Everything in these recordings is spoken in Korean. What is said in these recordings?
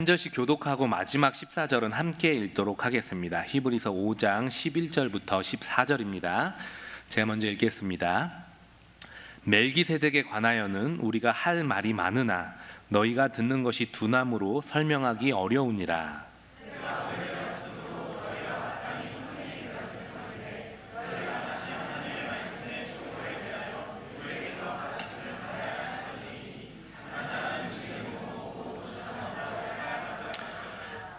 한 절씩 교독하고 마지막 14절은 함께 읽도록 하겠습니다. 히브리서 5장 11절부터 14절입니다. 제가 먼저 읽겠습니다. 멜기세덱에 관하여는 우리가 할 말이 많으나 너희가 듣는 것이 둔함으로 설명하기 어려우니라.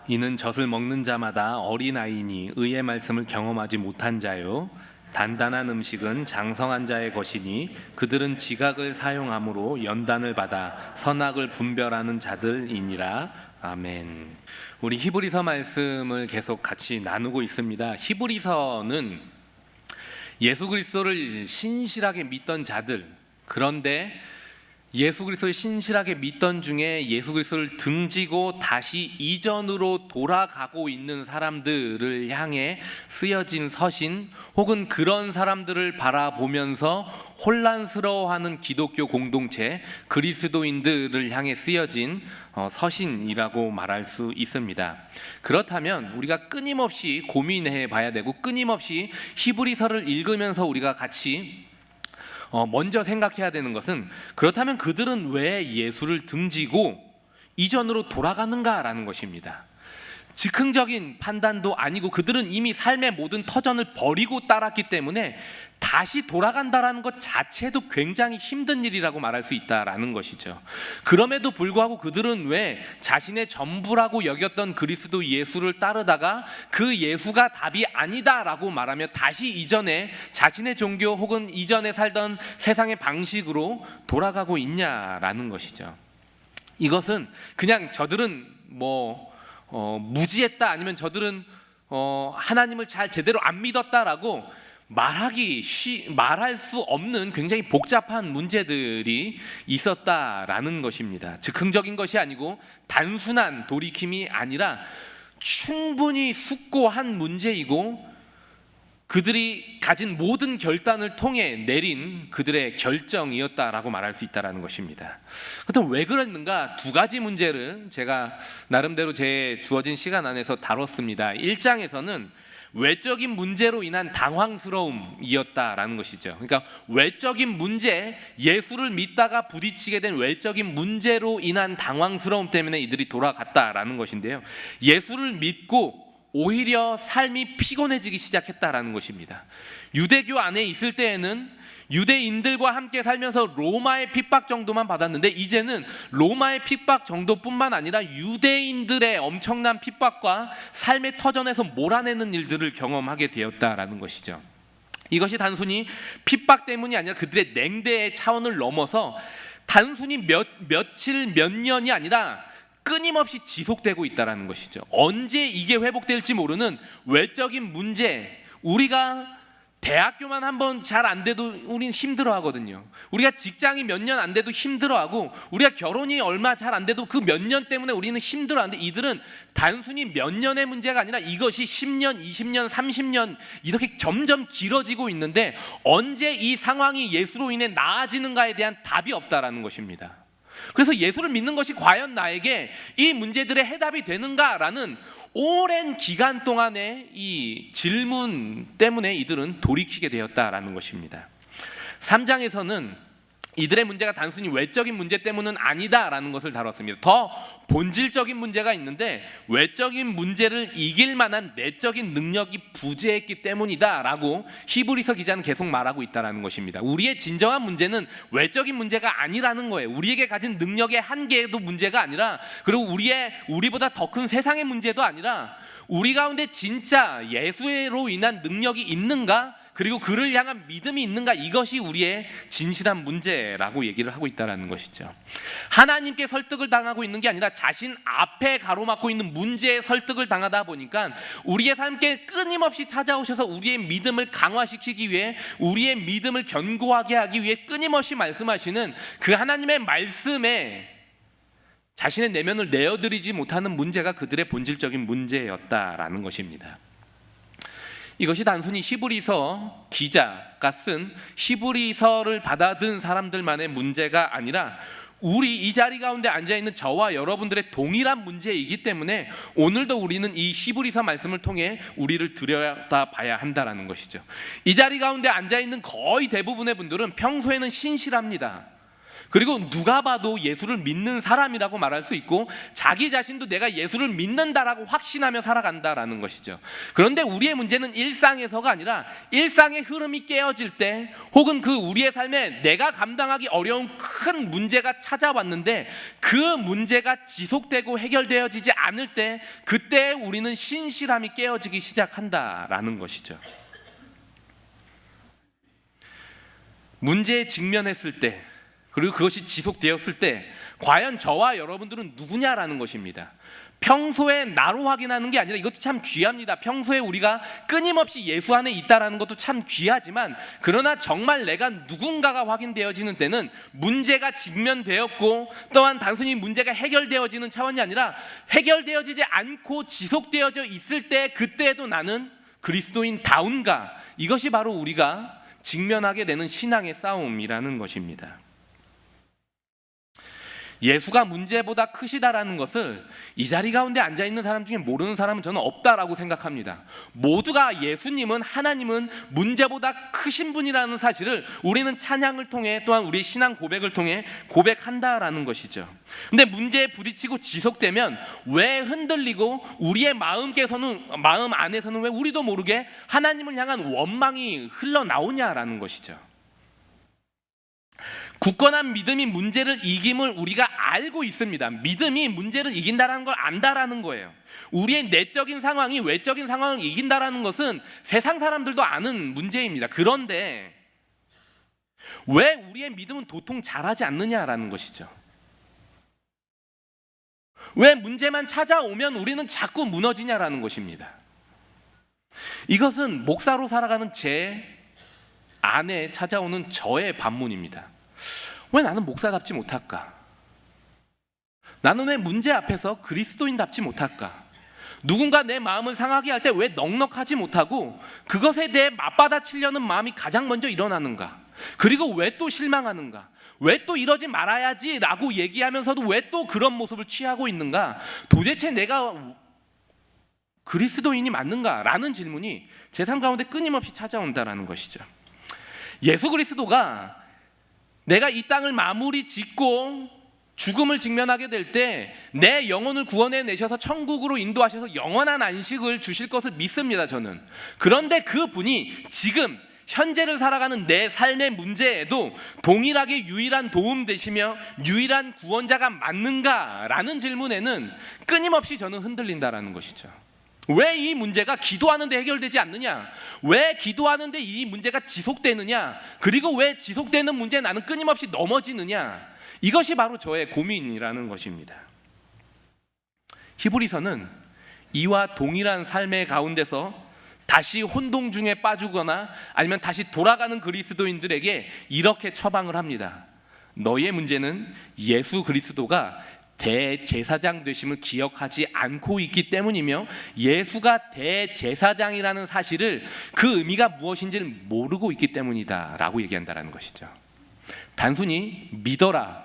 이는 젖을 먹는 자마다 어린아이니 의의 말씀을 경험하지 못한 자요 단단한 음식은 장성한 자의 것이니 그들은 지각을 사용함으로 연단을 받아 선악을 분별하는 자들이니라. 아멘. 우리 히브리서 말씀을 계속 같이 나누고 있습니다. 히브리서는 예수 그리스도를 신실하게 믿던 자들, 그런데 예수 그리스도를 신실하게 믿던 중에 예수 그리스도를 등지고 다시 이전으로 돌아가고 있는 사람들을 향해 쓰여진 서신, 혹은 그런 사람들을 바라보면서 혼란스러워하는 기독교 공동체, 그리스도인들을 향해 쓰여진 서신이라고 말할 수 있습니다. 그렇다면 우리가 끊임없이 고민해 봐야 되고, 끊임없이 히브리서를 읽으면서 우리가 같이 먼저 생각해야 되는 것은, 그렇다면 그들은 왜 예수를 등지고 이전으로 돌아가는가라는 것입니다. 즉흥적인 판단도 아니고 그들은 이미 삶의 모든 터전을 버리고 따랐기 때문에 다시 돌아간다라는 것 자체도 굉장히 힘든 일이라고 말할 수 있다라는 것이죠. 그럼에도 불구하고 그들은 왜 자신의 전부라고 여겼던 그리스도 예수를 따르다가 그 예수가 답이 아니다라고 말하며 다시 이전에 자신의 종교 혹은 이전에 살던 세상의 방식으로 돌아가고 있냐라는 것이죠. 이것은 그냥 저들은 무지했다, 아니면 저들은 하나님을 잘 제대로 안 믿었다라고 말할 수 없는 굉장히 복잡한 문제들이 있었다라는 것입니다. 즉흥적인 것이 아니고 단순한 돌이킴이 아니라 충분히 숙고한 문제이고, 그들이 가진 모든 결단을 통해 내린 그들의 결정이었다라고 말할 수 있다는 것입니다. 그렇다면 왜 그랬는가? 두 가지 문제를 제가 나름대로 제 주어진 시간 안에서 다뤘습니다. 1장에서는 외적인 문제로 인한 당황스러움이었다라는 것이죠. 그러니까 외적인 문제, 예수를 믿다가 부딪히게 된 외적인 문제로 인한 당황스러움 때문에 이들이 돌아갔다라는 것인데요, 예수를 믿고 오히려 삶이 피곤해지기 시작했다라는 것입니다. 유대교 안에 있을 때에는 유대인들과 함께 살면서 로마의 핍박 정도만 받았는데, 이제는 로마의 핍박 정도뿐만 아니라 유대인들의 엄청난 핍박과 삶의 터전에서 몰아내는 일들을 경험하게 되었다라는 것이죠. 이것이 핍박 때문이 아니라 그들의 냉대의 차원을 넘어서 단순히 며칠 몇 년이 아니라 끊임없이 지속되고 있다는 것이죠. 언제 이게 회복될지 모르는 외적인 문제. 우리가 대학교만 한번 잘 안 돼도 우린 힘들어하거든요. 우리가 직장이 몇 년 안 돼도 힘들어하고, 우리가 결혼이 얼마 잘 안 돼도 그 몇 년 때문에 우리는 힘들어하는데, 이들은 단순히 몇 년의 문제가 아니라 이것이 10년, 20년, 30년 이렇게 점점 길어지고 있는데, 언제 이 상황이 예수로 인해 나아지는가에 대한 답이 없다라는 것입니다. 그래서 예수를 믿는 것이 과연 나에게 이 문제들의 해답이 되는가라는 오랜 기간 동안의 이 질문 때문에 이들은 돌이키게 되었다라는 것입니다. 3장에서는 이들의 문제가 단순히 외적인 문제 때문은 아니다라는 것을 다뤘습니다. 더 본질적인 문제가 있는데, 외적인 문제를 이길 만한 내적인 능력이 부재했기 때문이다라고 히브리서 기자는 계속 말하고 있다는 것입니다. 우리의 진정한 문제는 외적인 문제가 아니라는 거예요. 우리에게 가진 능력의 한계도 문제가 아니라, 그리고 우리보다 더 큰 세상의 문제도 아니라, 우리 가운데 진짜 예수로 인한 능력이 있는가, 그리고 그를 향한 믿음이 있는가, 이것이 우리의 진실한 문제라고 얘기를 하고 있다는 것이죠. 하나님께 설득을 당하고 있는 게 아니라 자신 앞에 가로막고 있는 문제에 설득을 당하다 보니까 우리의 삶께 끊임없이 찾아오셔서 우리의 믿음을 강화시키기 위해, 우리의 믿음을 견고하게 하기 위해 끊임없이 말씀하시는 그 하나님의 말씀에 자신의 내면을 내어드리지 못하는 문제가 그들의 본질적인 문제였다라는 것입니다. 이것이 단순히 히브리서 기자가 쓴 히브리서를 받아든 사람들만의 문제가 아니라 우리 이 자리 가운데 앉아있는 저와 여러분들의 동일한 문제이기 때문에 오늘도 우리는 이 히브리서 말씀을 통해 우리를 들여다봐야 한다는 것이죠. 이 자리 가운데 앉아있는 거의 대부분의 분들은 평소에는 신실합니다. 그리고 누가 봐도 예수를 믿는 사람이라고 말할 수 있고 자기 자신도 내가 예수를 믿는다라고 확신하며 살아간다라는 것이죠. 그런데 우리의 문제는 일상에서가 아니라 일상의 흐름이 깨어질 때, 혹은 그 우리의 삶에 내가 감당하기 어려운 큰 문제가 찾아왔는데 그 문제가 지속되고 해결되어지지 않을 때, 그때 우리는 신실함이 깨어지기 시작한다라는 것이죠. 문제에 직면했을 때, 그리고 그것이 지속되었을 때 과연 저와 여러분들은 누구냐라는 것입니다. 평소에 나로 확인하는 게 아니라, 이것도 참 귀합니다. 평소에 우리가 끊임없이 예수 안에 있다라는 것도 참 귀하지만, 그러나 정말 내가 누군가가 확인되어지는 때는 문제가 직면되었고, 또한 단순히 문제가 해결되어지는 차원이 아니라 해결되어지지 않고 지속되어져 있을 때, 그때에도 나는 그리스도인다운가, 이것이 바로 우리가 직면하게 되는 신앙의 싸움이라는 것입니다. 예수가 문제보다 크시다라는 것을 이 자리 가운데 앉아있는 사람 중에 모르는 사람은 저는 없다라고 생각합니다. 모두가 예수님은, 하나님은 문제보다 크신 분이라는 사실을 우리는 찬양을 통해, 또한 우리의 신앙 고백을 통해 고백한다라는 것이죠. 근데 문제에 부딪히고 지속되면 왜 흔들리고 우리의 마음 안에서는 왜 우리도 모르게 하나님을 향한 원망이 흘러나오냐라는 것이죠. 굳건한 믿음이 문제를 이김을 우리가 알고 있습니다. 믿음이 문제를 이긴다는 걸 안다라는 거예요. 우리의 내적인 상황이 외적인 상황을 이긴다라는 것은 세상 사람들도 아는 문제입니다. 그런데 왜 우리의 믿음은 도통 자라지 않느냐라는 것이죠. 왜 문제만 찾아오면 우리는 자꾸 무너지냐라는 것입니다. 이것은 목사로 살아가는 제 안에 찾아오는 저의 반문입니다. 왜 나는 목사답지 못할까? 나는 왜 문제 앞에서 그리스도인답지 못할까? 누군가 내 마음을 상하게 할 때 왜 넉넉하지 못하고 그것에 대해 맞받아치려는 마음이 가장 먼저 일어나는가? 그리고 왜 또 실망하는가? 왜 또 이러지 말아야지 라고 얘기하면서도 왜 또 그런 모습을 취하고 있는가? 도대체 내가 그리스도인이 맞는가? 라는 질문이 제 삶 가운데 끊임없이 찾아온다는 것이죠. 예수 그리스도가 내가 이 땅을 마무리 짓고 죽음을 직면하게 될 때 내 영혼을 구원해 내셔서 천국으로 인도하셔서 영원한 안식을 주실 것을 믿습니다, 저는. 그런데 그분이 지금 현재를 살아가는 내 삶의 문제에도 동일하게 유일한 도움 되시며 유일한 구원자가 맞는가라는 질문에는 끊임없이 저는 흔들린다라는 것이죠. 왜 이 문제가 기도하는데 해결되지 않느냐? 왜 기도하는데 이 문제가 지속되느냐? 그리고 왜 지속되는 문제에 나는 끊임없이 넘어지느냐? 이것이 바로 저의 고민이라는 것입니다. 히브리서는 이와 동일한 삶의 가운데서 다시 혼동 중에 빠지거나 아니면 다시 돌아가는 그리스도인들에게 이렇게 처방을 합니다. 너희의 문제는 예수 그리스도가 대제사장 되심을 기억하지 않고 있기 때문이며 예수가 대제사장이라는 사실을, 그 의미가 무엇인지를 모르고 있기 때문이다 라고 얘기한다는 것이죠. 단순히 믿어라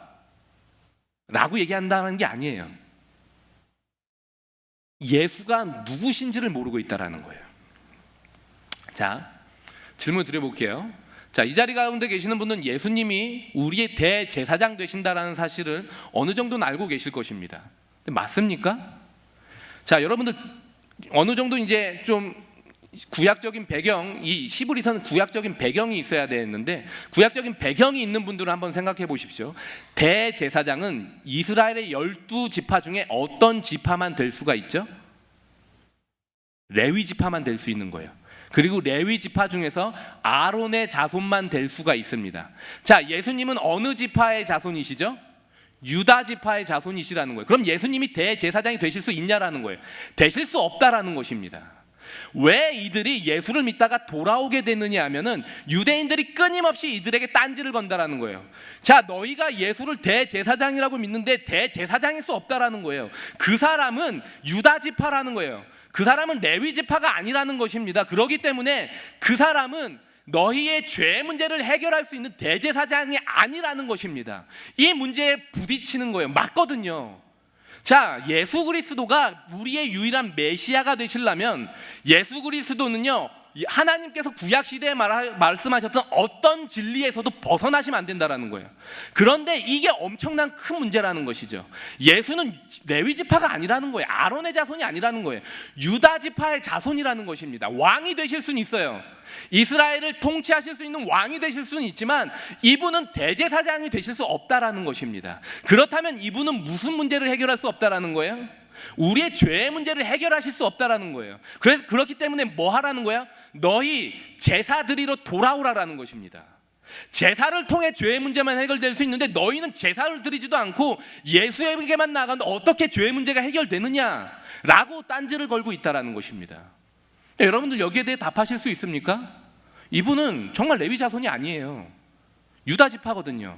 라고 얘기한다는 게 아니에요. 예수가 누구신지를 모르고 있다는 거예요. 자, 질문 드려볼게요. 자, 이 자리 가운데 계시는 분은 예수님이 우리의 대제사장 되신다라는 사실을 어느 정도는 알고 계실 것입니다. 근데 맞습니까? 자, 여러분들 어느 정도 이제 좀 구약적인 배경, 이 히브리서는 구약적인 배경이 있어야 되는데 구약적인 배경이 있는 분들은 한번 생각해 보십시오. 대제사장은 이스라엘의 12지파 중에 어떤 지파만 될 수가 있죠? 레위 지파만 될 수 있는 거예요. 그리고 레위 지파 중에서 아론의 자손만 될 수가 있습니다. 자, 예수님은 어느 지파의 자손이시죠? 유다 지파의 자손이시라는 거예요. 그럼 예수님이 대제사장이 되실 수 있냐라는 거예요. 되실 수 없다라는 것입니다. 왜 이들이 예수를 믿다가 돌아오게 됐느냐 하면은 유대인들이 끊임없이 이들에게 딴지를 건다라는 거예요. 자, 너희가 예수를 대제사장이라고 믿는데 대제사장일 수 없다라는 거예요. 그 사람은 유다 지파라는 거예요. 그 사람은 레위 지파가 아니라는 것입니다. 그렇기 때문에 그 사람은 너희의 죄 문제를 해결할 수 있는 대제사장이 아니라는 것입니다. 이 문제에 부딪히는 거예요. 맞거든요. 자, 예수 그리스도가 우리의 유일한 메시아가 되시려면 예수 그리스도는요, 하나님께서 구약시대에 말씀하셨던 어떤 진리에서도 벗어나시면 안 된다는 거예요. 그런데 이게 엄청난 큰 문제라는 것이죠. 예수는 레위지파가 아니라는 거예요. 아론의 자손이 아니라는 거예요. 유다지파의 자손이라는 것입니다. 왕이 되실 수는 있어요. 이스라엘을 통치하실 수 있는 왕이 되실 수는 있지만 이분은 대제사장이 되실 수 없다라는 것입니다. 그렇다면 이분은 무슨 문제를 해결할 수 없다라는 거예요? 우리의 죄의 문제를 해결하실 수 없다라는 거예요. 그래서 그렇기 때문에 뭐 하라는 거야? 너희 제사 드리러 돌아오라라는 것입니다. 제사를 통해 죄의 문제만 해결될 수 있는데 너희는 제사를 드리지도 않고 예수에게만 나아가는데 어떻게 죄의 문제가 해결되느냐라고 딴지를 걸고 있다라는 것입니다. 여러분들 여기에 대해 답하실 수 있습니까? 이분은 정말 레위 자손이 아니에요. 유다 지파거든요.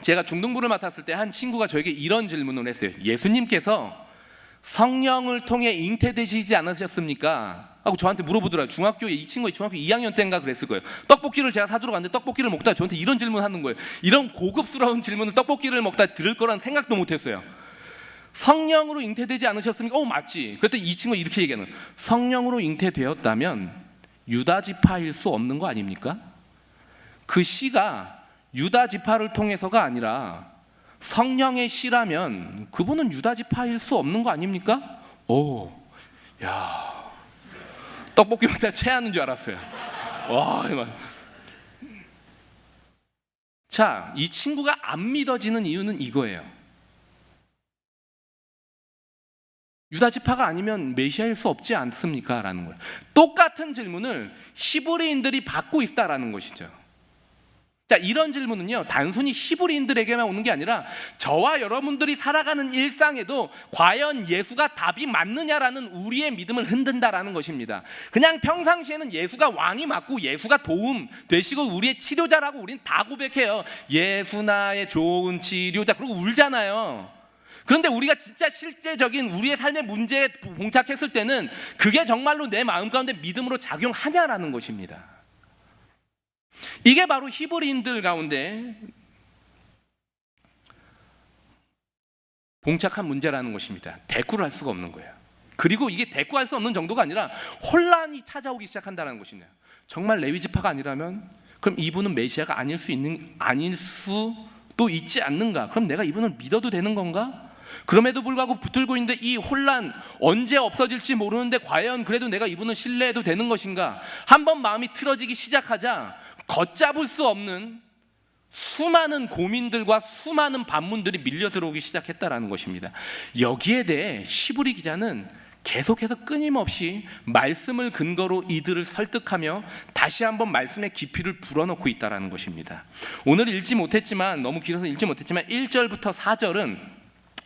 제가 중등부를 맡았을 때 한 친구가 저에게 이런 질문을 했어요. 예수님께서 성령을 통해 잉태되시지 않으셨습니까? 하고 저한테 물어보더라고요. 중학교에 이 친구가 중학교 2학년 때인가 그랬을 거예요. 떡볶이를 제가 사주러 갔는데 떡볶이를 먹다 저한테 이런 질문 하는 거예요. 이런 고급스러운 질문을 떡볶이를 먹다 들을 거란 생각도 못했어요. 성령으로 잉태되지 않으셨습니까? 맞지. 그랬더니 이 친구가 이렇게 얘기하는 거예요. 성령으로 잉태되었다면 유다 지파일 수 없는 거 아닙니까? 그 씨가 유다 지파를 통해서가 아니라 성령의 씨라면 그분은 유다 지파일 수 없는 거 아닙니까? 야, 떡볶이 먹다 체하는 줄 알았어요. 자, 이 친구가 안 믿어지는 이유는 이거예요. 유다 지파가 아니면 메시아일 수 없지 않습니까? 라는 거예요. 똑같은 질문을 히브리인들이 받고 있다라는 것이죠. 자, 이런 질문은요, 단순히 히브리인들에게만 오는 게 아니라 저와 여러분들이 살아가는 일상에도 과연 예수가 답이 맞느냐라는 우리의 믿음을 흔든다라는 것입니다. 그냥 평상시에는 예수가 왕이 맞고 예수가 도움 되시고 우리의 치료자라고 우리는 다 고백해요. 예수 나의 좋은 치료자. 그러고 울잖아요. 그런데 우리가 진짜 실제적인 우리의 삶의 문제에 봉착했을 때는 그게 정말로 내 마음 가운데 믿음으로 작용하냐라는 것입니다. 이게 바로 히브리인들 가운데 봉착한 문제라는 것입니다. 대꾸를 할 수가 없는 거예요. 그리고 이게 대꾸할 수 없는 정도가 아니라 혼란이 찾아오기 시작한다는 것이네요. 정말 레위지파가 아니라면 그럼 이분은 메시아가 아닐 수도 있지 않는가? 그럼 내가 이분을 믿어도 되는 건가? 그럼에도 불구하고 붙들고 있는데 이 혼란 언제 없어질지 모르는데 과연 그래도 내가 이분을 신뢰해도 되는 것인가? 한번 마음이 틀어지기 시작하자 걷잡을 수 없는 수많은 고민들과 수많은 반문들이 밀려 들어오기 시작했다라는 것입니다. 여기에 대해 히브리 기자는 계속해서 끊임없이 말씀을 근거로 이들을 설득하며 다시 한번 말씀의 깊이를 불어넣고 있다라는 것입니다. 오늘 읽지 못했지만 너무 길어서 읽지 못했지만 1절부터 4절은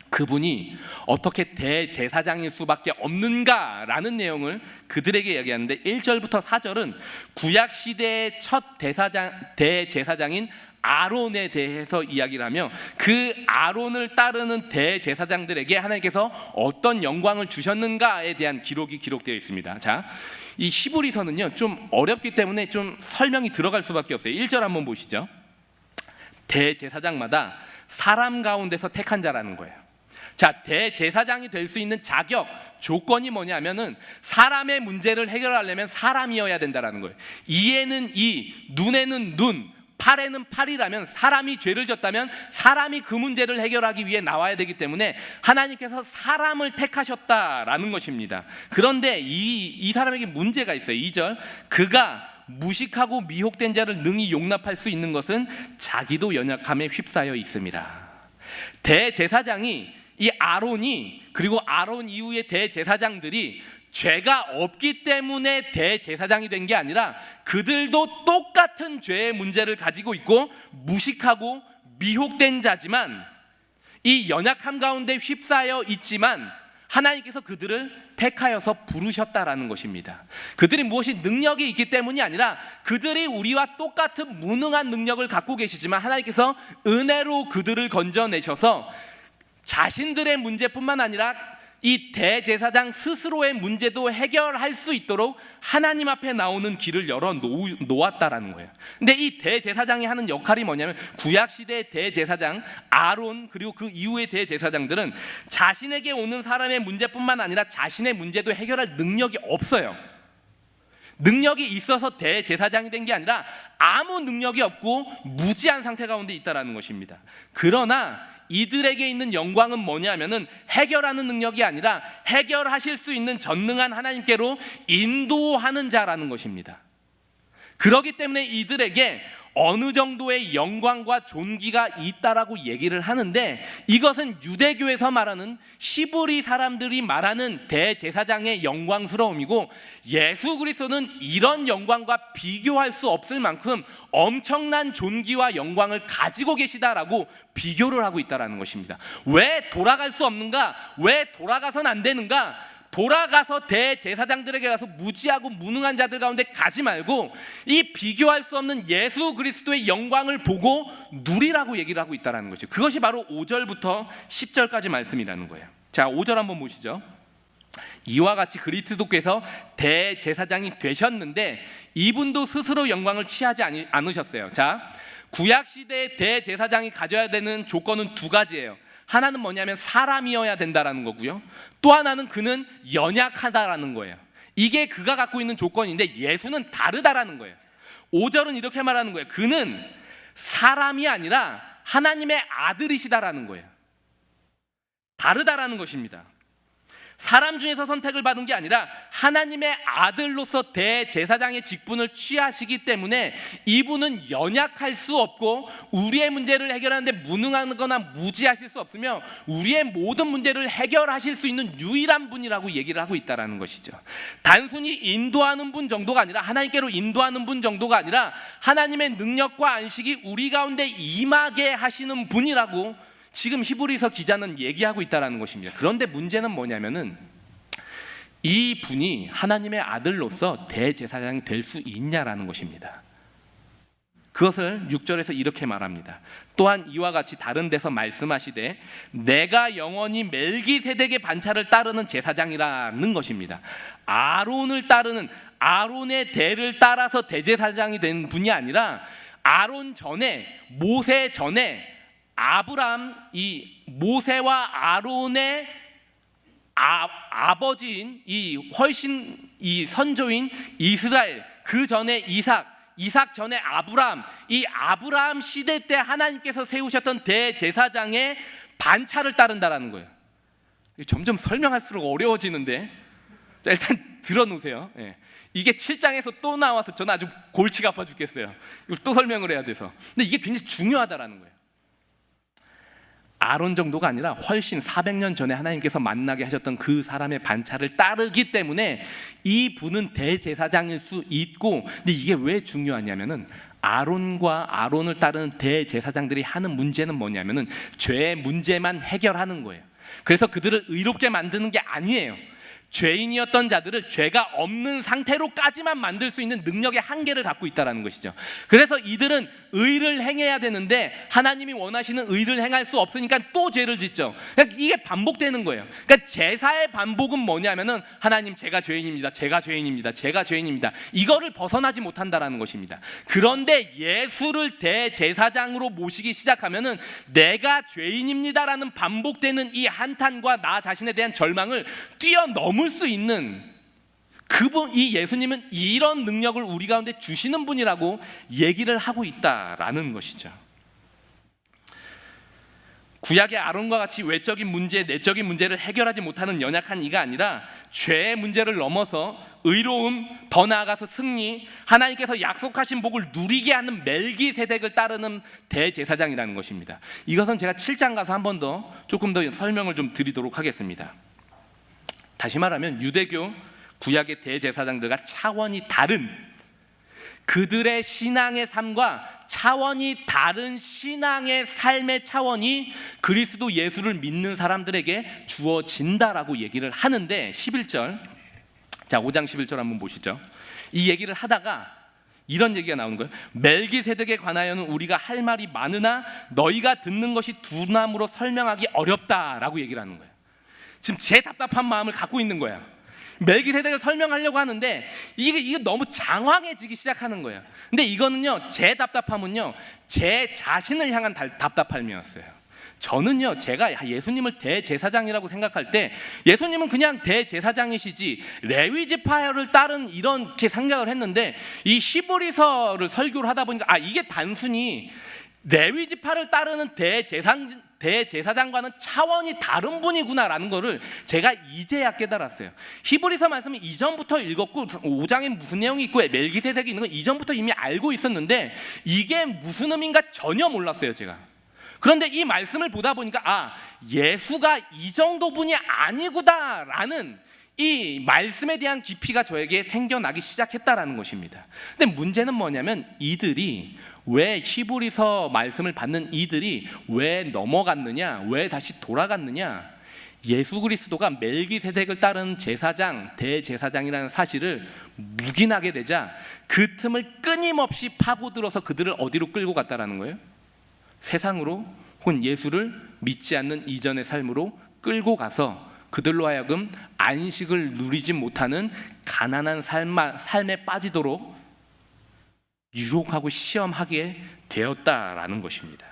그분이 어떻게 대제사장일 수밖에 없는가라는 내용을 그들에게 이야기하는데 1절부터 4절은 구약시대의 첫 대제사장인 아론에 대해서 이야기를 하며 그 아론을 따르는 대제사장들에게 하나님께서 어떤 영광을 주셨는가에 대한 기록이 기록되어 있습니다. 자, 이 히브리서는요 좀 어렵기 때문에 좀 설명이 들어갈 수밖에 없어요. 1절 한번 보시죠. 대제사장마다 사람 가운데서 택한 자라는 거예요. 자, 대제사장이 될 수 있는 자격, 조건이 뭐냐면은 사람의 문제를 해결하려면 사람이어야 된다라는 거예요. 이에는 이, 눈에는 눈, 팔에는 팔이라면 사람이 죄를 졌다면 사람이 그 문제를 해결하기 위해 나와야 되기 때문에 하나님께서 사람을 택하셨다라는 것입니다. 그런데 이 사람에게 문제가 있어요. 2절, 그가 무식하고 미혹된 자를 능히 용납할 수 있는 것은 자기도 연약함에 휩싸여 있습니다. 대제사장이 이 아론이 그리고 아론 이후의 대제사장들이 죄가 없기 때문에 대제사장이 된 게 아니라 그들도 똑같은 죄의 문제를 가지고 있고 무식하고 미혹된 자지만 이 연약함 가운데 휩싸여 있지만 하나님께서 그들을 택하여서 부르셨다라는 것입니다. 그들이 무엇이 능력이 있기 때문이 아니라 그들이 우리와 똑같은 무능한 능력을 갖고 계시지만 하나님께서 은혜로 그들을 건져내셔서 자신들의 문제뿐만 아니라 이 대제사장 스스로의 문제도 해결할 수 있도록 하나님 앞에 나오는 길을 열어 놓았다라는 거예요. 근데 이 대제사장이 하는 역할이 뭐냐면, 구약시대의 대제사장 아론 그리고 그 이후의 대제사장들은 자신에게 오는 사람의 문제뿐만 아니라 자신의 문제도 해결할 능력이 없어요. 능력이 있어서 대제사장이 된 게 아니라 아무 능력이 없고 무지한 상태 가운데 있다라는 것입니다. 그러나 이들에게 있는 영광은 뭐냐면은 해결하는 능력이 아니라 해결하실 수 있는 전능한 하나님께로 인도하는 자라는 것입니다. 그렇기 때문에 이들에게 어느 정도의 영광과 존귀가 있다라고 얘기를 하는데, 이것은 유대교에서 말하는 히브리 사람들이 말하는 대제사장의 영광스러움이고, 예수 그리스도는 이런 영광과 비교할 수 없을 만큼 엄청난 존귀와 영광을 가지고 계시다라고 비교를 하고 있다라는 것입니다. 왜 돌아갈 수 없는가? 왜 돌아가선 안 되는가? 돌아가서 대제사장들에게 가서 무지하고 무능한 자들 가운데 가지 말고 이 비교할 수 없는 예수 그리스도의 영광을 보고 누리라고 얘기를 하고 있다는 것이죠. 그것이 바로 5절부터 10절까지 말씀이라는 거예요. 자, 5절 한번 보시죠. 이와 같이 그리스도께서 대제사장이 되셨는데 이분도 스스로 영광을 취하지 않으셨어요. 자, 구약시대의 대제사장이 가져야 되는 조건은 두 가지예요. 하나는 뭐냐면 사람이어야 된다라는 거고요. 또 하나는 그는 연약하다라는 거예요. 이게 그가 갖고 있는 조건인데 예수는 다르다라는 거예요. 5절은 이렇게 말하는 거예요. 그는 사람이 아니라 하나님의 아들이시다라는 거예요. 다르다라는 것입니다. 사람 중에서 선택을 받은 게 아니라 하나님의 아들로서 대제사장의 직분을 취하시기 때문에 이분은 연약할 수 없고 우리의 문제를 해결하는데 무능하거나 무지하실 수 없으며 우리의 모든 문제를 해결하실 수 있는 유일한 분이라고 얘기를 하고 있다는 것이죠. 단순히 인도하는 분 정도가 아니라, 하나님께로 인도하는 분 정도가 아니라 하나님의 능력과 안식이 우리 가운데 임하게 하시는 분이라고 지금 히브리서 기자는 얘기하고 있다는 것입니다. 그런데 문제는 뭐냐면은 이 분이 하나님의 아들로서 대제사장이 될 수 있냐라는 것입니다. 그것을 6절에서 이렇게 말합니다. 또한 이와 같이 다른 데서 말씀하시되 내가 영원히 멜기세덱의 반차를 따르는 제사장이라는 것입니다. 아론을 따르는, 아론의 대를 따라서 대제사장이 된 분이 아니라 아론 전에, 모세 전에 아브람, 이 모세와 아론의 아버지인 이 훨씬 이 선조인 이스라엘, 그 전에 이삭 전에 아브람, 이 아브람 시대 때 하나님께서 세우셨던 대제사장의 반차를 따른다라는 거예요. 점점 설명할수록 어려워지는데, 자, 일단 들어놓으세요. 예. 이게 7장에서 또 나와서 저는 아주 골치가 아파 죽겠어요. 이걸 또 설명을 해야 돼서. 근데 이게 굉장히 중요하다라는 거예요. 아론 정도가 아니라 훨씬 400년 전에 하나님께서 만나게 하셨던 그 사람의 반차를 따르기 때문에 이 분은 대제사장일 수 있고, 근데 이게 왜 중요하냐면은 아론과 아론을 따르는 대제사장들이 하는 문제는 뭐냐면은 죄의 문제만 해결하는 거예요. 그래서 그들을 의롭게 만드는 게 아니에요. 죄인이었던 자들을 죄가 없는 상태로까지만 만들 수 있는 능력의 한계를 갖고 있다는 것이죠. 그래서 이들은 의를 행해야 되는데 하나님이 원하시는 의를 행할 수 없으니까 또 죄를 짓죠. 그러니까 이게 반복되는 거예요. 그러니까 제사의 반복은 뭐냐면은 하나님, 제가 죄인입니다, 제가 죄인입니다, 제가 죄인입니다, 이거를 벗어나지 못한다라는 것입니다. 그런데 예수를 대제사장으로 모시기 시작하면은 내가 죄인입니다라는 반복되는 이 한탄과 나 자신에 대한 절망을 뛰어넘을 수 있는 그분, 이 예수님은 이런 능력을 우리 가운데 주시는 분이라고 얘기를 하고 있다라는 것이죠. 구약의 아론과 같이 외적인 문제, 내적인 문제를 해결하지 못하는 연약한 이가 아니라 죄의 문제를 넘어서 의로움, 더 나아가서 승리, 하나님께서 약속하신 복을 누리게 하는 멜기세덱을 따르는 대제사장이라는 것입니다. 이것은 제가 7장 가서 한 번 더 조금 더 설명을 좀 드리도록 하겠습니다. 다시 말하면 유대교 구약의 대제사장들과 차원이 다른, 그들의 신앙의 삶과 차원이 다른 신앙의 삶의 차원이 그리스도 예수를 믿는 사람들에게 주어진다라고 얘기를 하는데, 11절, 자 5장 11절 한번 보시죠. 이 얘기를 하다가 이런 얘기가 나오는 거예요. 멜기세덱에 관하여는 우리가 할 말이 많으나 너희가 듣는 것이 두나무로 설명하기 어렵다라고 얘기를 하는 거예요. 지금 제 답답한 마음을 갖고 있는 거야. 멜기세덱을 설명하려고 하는데 이게 너무 장황해지기 시작하는 거예요. 근데 이거는요, 제 답답함은요, 제 자신을 향한 답답함이었어요. 저는요, 제가 예수님을 대제사장이라고 생각할 때 예수님은 그냥 대제사장이시지 레위 지파를 따른 이렇게 생각을 했는데, 이 히브리서를 설교를 하다 보니까 이게 단순히 레위 지파를 따르는 대제사장과는 차원이 다른 분이구나라는 거를 제가 이제야 깨달았어요. 히브리서 말씀은 이전부터 읽었고 5장에 무슨 내용이 있고 멜기세덱이 있는 건 이전부터 이미 알고 있었는데 이게 무슨 의미인가 전혀 몰랐어요, 제가. 그런데 이 말씀을 보다 보니까 예수가 이 정도 분이 아니구나라는 이 말씀에 대한 깊이가 저에게 생겨나기 시작했다라는 것입니다. 근데 문제는 뭐냐면 이들이 왜 히브리서 말씀을 받는 이들이 왜 넘어갔느냐, 왜 다시 돌아갔느냐, 예수 그리스도가 멜기세덱을 따르는 제사장, 대제사장이라는 사실을 묵인하게 되자 그 틈을 끊임없이 파고들어서 그들을 어디로 끌고 갔다라는 거예요? 세상으로, 혹은 예수를 믿지 않는 이전의 삶으로 끌고 가서 그들로 하여금 안식을 누리지 못하는 가난한 삶에 빠지도록 유혹하고 시험하게 되었다라는 것입니다.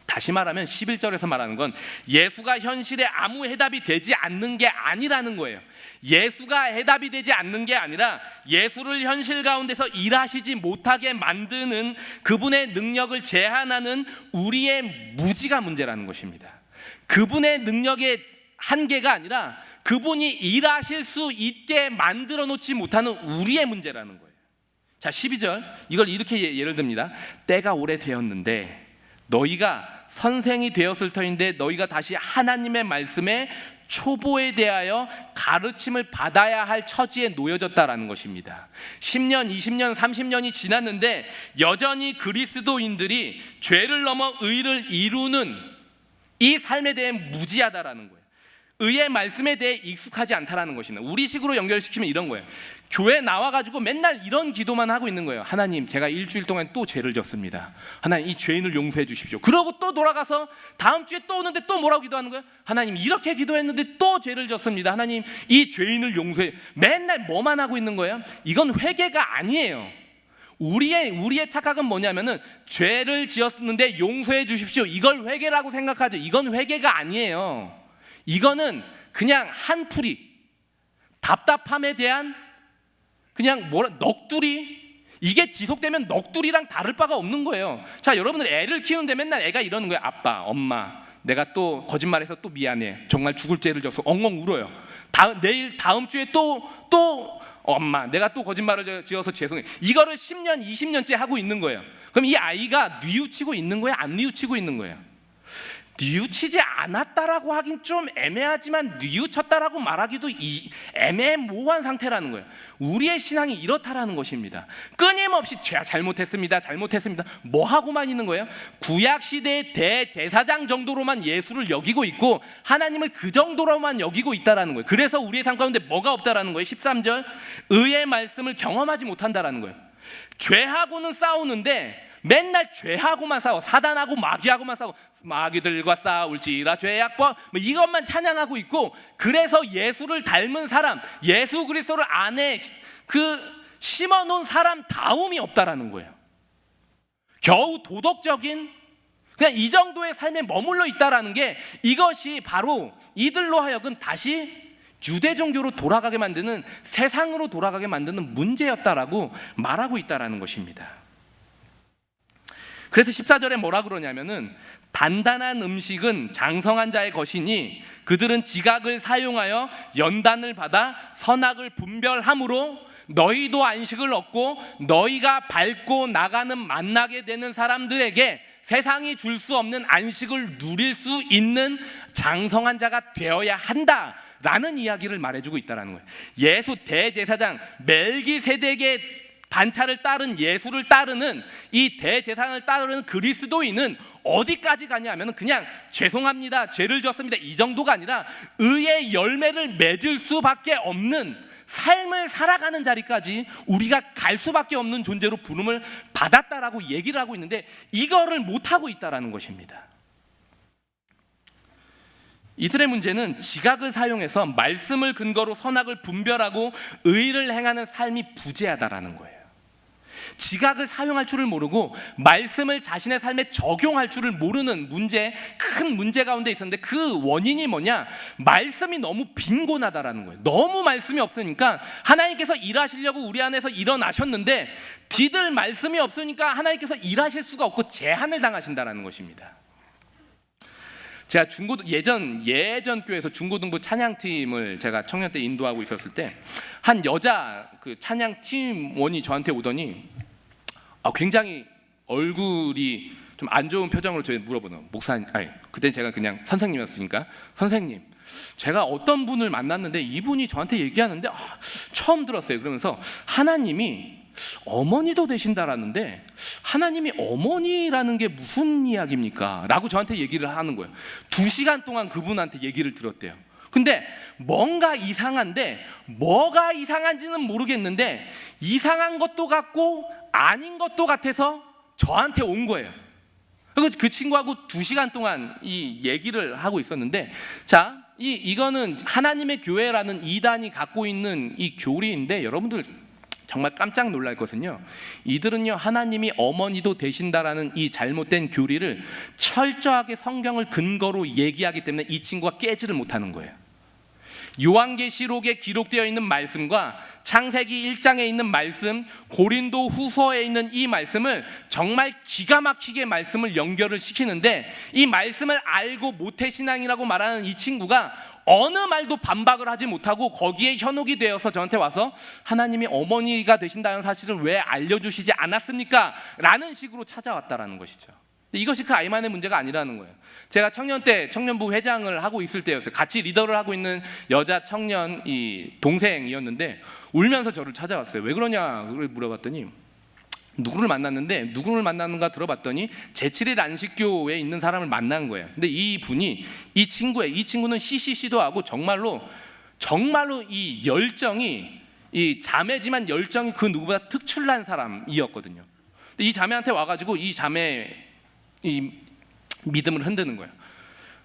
다시 말하면 11절에서 말하는 건 예수가 현실에 아무 해답이 되지 않는 게 아니라는 거예요. 예수가 해답이 되지 않는 게 아니라 예수를 현실 가운데서 일하시지 못하게 만드는 그분의 능력을 제한하는 우리의 무지가 문제라는 것입니다. 그분의 능력의 한계가 아니라 그분이 일하실 수 있게 만들어 놓지 못하는 우리의 문제라는 거예요. 자, 12절 이걸 이렇게 예를 듭니다. 때가 오래되었는데 너희가 선생이 되었을 터인데 너희가 다시 하나님의 말씀에 초보에 대하여 가르침을 받아야 할 처지에 놓여졌다라는 것입니다. 10년, 20년, 30년이 지났는데 여전히 그리스도인들이 죄를 넘어 의를 이루는 이 삶에 대해 무지하다라는 거예요. 의의 말씀에 대해 익숙하지 않다라는 것입니다. 우리식으로 연결시키면 이런 거예요. 교회 나와가지고 맨날 이런 기도만 하고 있는 거예요. 하나님, 제가 일주일 동안 또 죄를 졌습니다. 하나님, 이 죄인을 용서해 주십시오. 그러고 또 돌아가서 다음 주에 또 오는데 또 뭐라고 기도하는 거예요? 하나님, 이렇게 기도했는데 또 죄를 졌습니다. 하나님, 이 죄인을 용서해. 맨날 뭐만 하고 있는 거예요? 이건 회개가 아니에요. 우리의 착각은 뭐냐면은 죄를 지었는데 용서해 주십시오, 이걸 회개라고 생각하죠. 이건 회개가 아니에요. 이거는 그냥 한풀이 답답함에 대한 그냥 넋두리, 이게 지속되면 넋두리랑 다를 바가 없는 거예요. 자, 여러분들 애를 키우는데 맨날 애가 이러는 거예요. 아빠, 엄마, 내가 또 거짓말해서 또 미안해, 정말 죽을 죄를 졌어, 엉엉 울어요. 다음 주에 또 엄마, 내가 또 거짓말을 지어서 죄송해. 이거를 10년, 20년째 하고 있는 거예요. 그럼 이 아이가 뉘우치고 있는 거예요? 안 뉘우치고 있는 거예요? 뉘우치지 않았다라고 하긴 좀 애매하지만 뉘우쳤다라고 말하기도 애매모호한 상태라는 거예요. 우리의 신앙이 이렇다라는 것입니다. 끊임없이 잘못했습니다, 뭐 하고만 있는 거예요? 구약시대의 대제사장 정도로만 예수를 여기고 있고 하나님을 그 정도로만 여기고 있다라는 거예요. 그래서 우리의 삶 가운데 뭐가 없다라는 거예요. 13절, 의의 말씀을 경험하지 못한다라는 거예요. 죄하고는 싸우는데 맨날 죄하고만 싸워. 사단하고 마귀하고만 싸워. 마귀들과 싸울지라 죄악과 이것만 찬양하고 있고, 그래서 예수를 닮은 사람, 예수 그리스도를 안에 심어놓은 사람 다움이 없다라는 거예요. 겨우 도덕적인 그냥 이 정도의 삶에 머물러 있다라는 게, 이것이 바로 이들로 하여금 다시 유대 종교로 돌아가게 만드는, 세상으로 돌아가게 만드는 문제였다라고 말하고 있다라는 것입니다. 그래서 14절에 뭐라 그러냐면은 단단한 음식은 장성한 자의 것이니 그들은 지각을 사용하여 연단을 받아 선악을 분별함으로 너희도 안식을 얻고 너희가 밟고 나가는 만나게 되는 사람들에게 세상이 줄 수 없는 안식을 누릴 수 있는 장성한 자가 되어야 한다라는 이야기를 말해주고 있다는 거예요. 예수 대제사장 멜기세덱의 반차를 따른 예수를 따르는 이 대제사장을 따르는 그리스도인은 어디까지 가냐면 그냥 죄송합니다, 죄를 졌습니다, 이 정도가 아니라 의의 열매를 맺을 수밖에 없는 삶을 살아가는 자리까지 우리가 갈 수밖에 없는 존재로 부름을 받았다라고 얘기를 하고 있는데, 이거를 못하고 있다라는 것입니다. 이들의 문제는 지각을 사용해서 말씀을 근거로 선악을 분별하고 의를 행하는 삶이 부재하다라는 거예요. 지각을 사용할 줄을 모르고 말씀을 자신의 삶에 적용할 줄을 모르는 문제, 큰 문제 가운데 있었는데, 그 원인이 뭐냐? 말씀이 너무 빈곤하다라는 거예요. 너무 말씀이 없으니까 하나님께서 일하시려고 우리 안에서 일어나셨는데 디들 말씀이 없으니까 하나님께서 일하실 수가 없고 제한을 당하신다라는 것입니다. 제가 예전 교회에서 중고등부 찬양팀을 제가 청년 때 인도하고 있었을 때 한 여자 그 찬양 팀원이 저한테 오더니 굉장히 얼굴이 좀 안 좋은 표정으로 저희 물어보는, 목사님, 그때 제가 그냥 선생님이었으니까, 선생님, 제가 어떤 분을 만났는데 이분이 저한테 얘기하는데 처음 들었어요. 그러면서 하나님이 어머니도 되신다라는데 하나님이 어머니라는 게 무슨 이야기입니까? 라고 저한테 얘기를 하는 거예요. 2시간 동안 그분한테 얘기를 들었대요. 근데 뭔가 이상한데, 뭐가 이상한지는 모르겠는데 이상한 것도 같고 아닌 것도 같아서 저한테 온 거예요. 그리고 그 친구하고 2시간 동안 이 얘기를 하고 있었는데, 자, 이거는 하나님의 교회라는 이단이 갖고 있는 이 교리인데 여러분들 정말 깜짝 놀랄 것은요, 이들은요 하나님이 어머니도 되신다라는 이 잘못된 교리를 철저하게 성경을 근거로 얘기하기 때문에 이 친구가 깨지를 못하는 거예요. 요한계시록에 기록되어 있는 말씀과 창세기 1장에 있는 말씀, 고린도 후서에 있는 이 말씀을 정말 기가 막히게 말씀을 연결을 시키는데, 이 말씀을 알고 모태신앙이라고 말하는 이 친구가 어느 말도 반박을 하지 못하고 거기에 현혹이 되어서 저한테 와서 하나님이 어머니가 되신다는 사실을 왜 알려주시지 않았습니까? 라는 식으로 찾아왔다라는 것이죠. 이것이 그 아이만의 문제가 아니라는 거예요. 제가 청년부 회장을 하고 있을 때였어요. 같이 리더를 하고 있는 여자 청년 동생이었는데 울면서 저를 찾아왔어요. 왜 그러냐 물어봤더니, 누구를 만났는가 들어봤더니 제7일 안식교에 있는 사람을 만난 거예요. 근데 이 친구는 CCC도 하고 정말로 이 열정이, 이 자매지만 열정이 그 누구보다 특출난 사람이었거든요. 근데 이 자매한테 와가지고 이 자매 이 믿음을 흔드는 거예요.